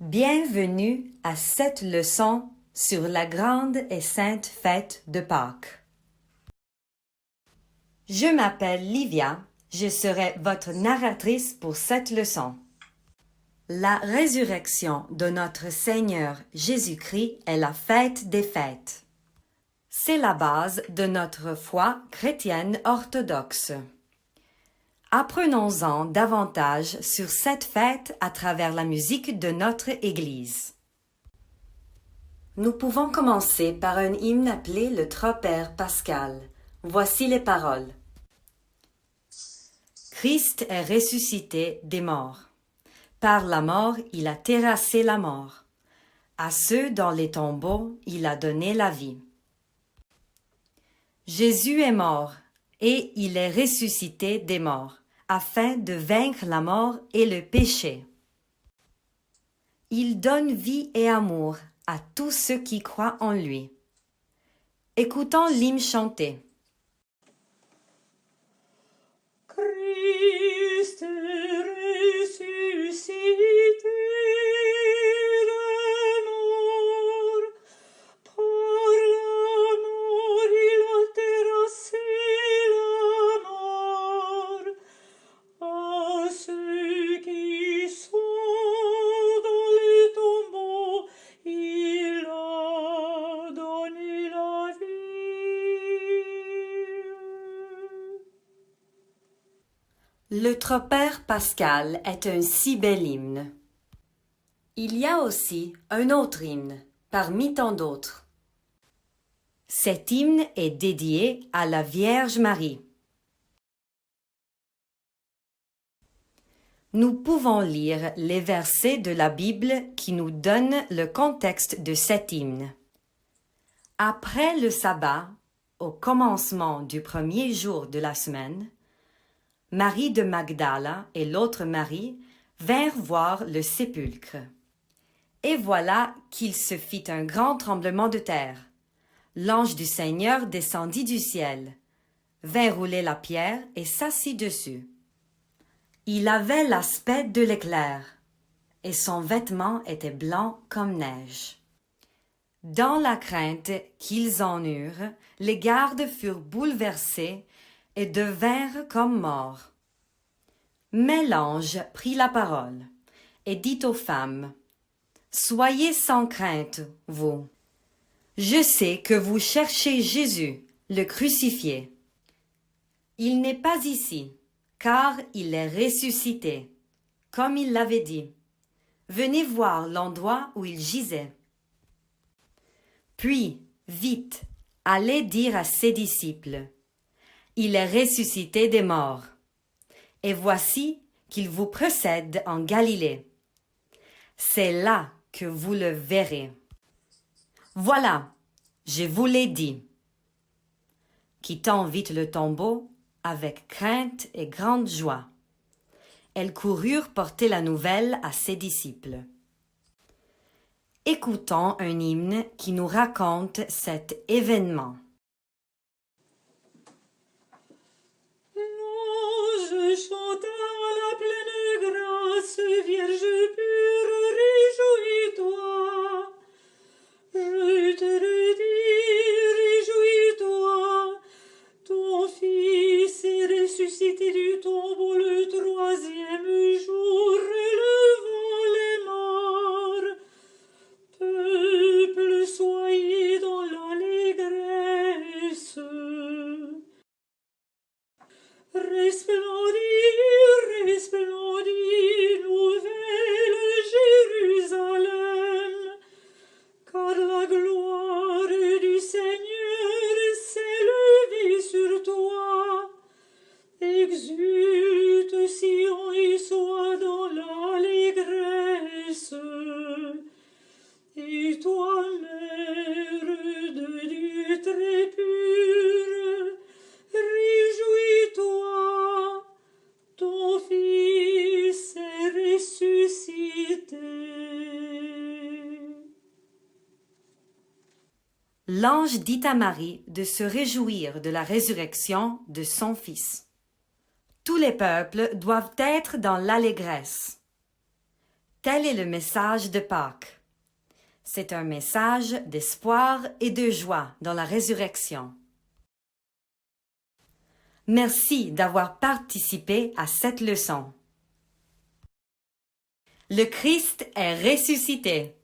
Bienvenue à cette leçon sur la grande et sainte fête de Pâques. Je m'appelle Livia, je serai votre narratrice pour cette leçon. La résurrection de notre Seigneur Jésus-Christ est la fête des fêtes. C'est la base de notre foi chrétienne orthodoxe. Apprenons-en davantage sur cette fête à travers la musique de notre Église. Nous pouvons commencer par un hymne appelé le Tropère pascal. Voici les paroles. Christ est ressuscité des morts. Par la mort, il a terrassé la mort. À ceux dans les tombeaux, il a donné la vie. Jésus est mort et il est ressuscité des morts, afin de vaincre la mort et le péché. Il donne vie et amour à tous ceux qui croient en lui. Écoutons l'hymne chanté. Christ est ressuscité des morts, par la mort il a terrassé la mort, à ceux qui sont dans les tombeaux, il a donné la vie. Le Tropère pascal est un si bel hymne. Il y a aussi un autre hymne, parmi tant d'autres. Cet hymne est dédié à la Vierge Marie. Nous pouvons lire les versets de la Bible qui nous donnent le contexte de cet hymne. Après le sabbat, au commencement du premier jour de la semaine, Marie de Magdala et l'autre Marie vinrent voir le sépulcre. Et voilà qu'il se fit un grand tremblement de terre. L'ange du Seigneur descendit du ciel, vint rouler la pierre et s'assit dessus. Il avait l'aspect de l'éclair, et son vêtement était blanc comme neige. Dans la crainte qu'ils en eurent, les gardes furent bouleversés et devinrent comme morts. Mais l'ange prit la parole et dit aux femmes, « Soyez sans crainte, vous. Je sais que vous cherchez Jésus, le crucifié. Il n'est pas ici, car il est ressuscité, comme il l'avait dit. Venez voir l'endroit où il gisait. Puis, vite, allez dire à ses disciples, il est ressuscité des morts. Et voici qu'il vous précède en Galilée. C'est là que vous le verrez. Voilà, je vous l'ai dit. » Quittant vite le tombeau, avec crainte et grande joie, elles coururent porter la nouvelle à ses disciples. Écoutons un hymne qui nous raconte cet événement. L'ange chanta à la pleine grâce, Vierge pure, réjouis-toi. Je te le dis, réjouis-toi. Ton fils est ressuscité du tombeau le troisième jour, relevant les morts. Peuple, soyez dans l'allégresse. Resplendis, resplendis, nouvelle Jérusalem, car la gloire du Seigneur s'est levée sur toi. Exulte, Sion, et sois dans l'allégresse. Et toi, mère de Dieu très pure, réjouis-toi, ton fils est ressuscité. L'ange dit à Marie de se réjouir de la résurrection de son fils. Tous les peuples doivent être dans l'allégresse. Tel est le message de Pâques. C'est un message d'espoir et de joie dans la résurrection. Merci d'avoir participé à cette leçon. Le Christ est ressuscité.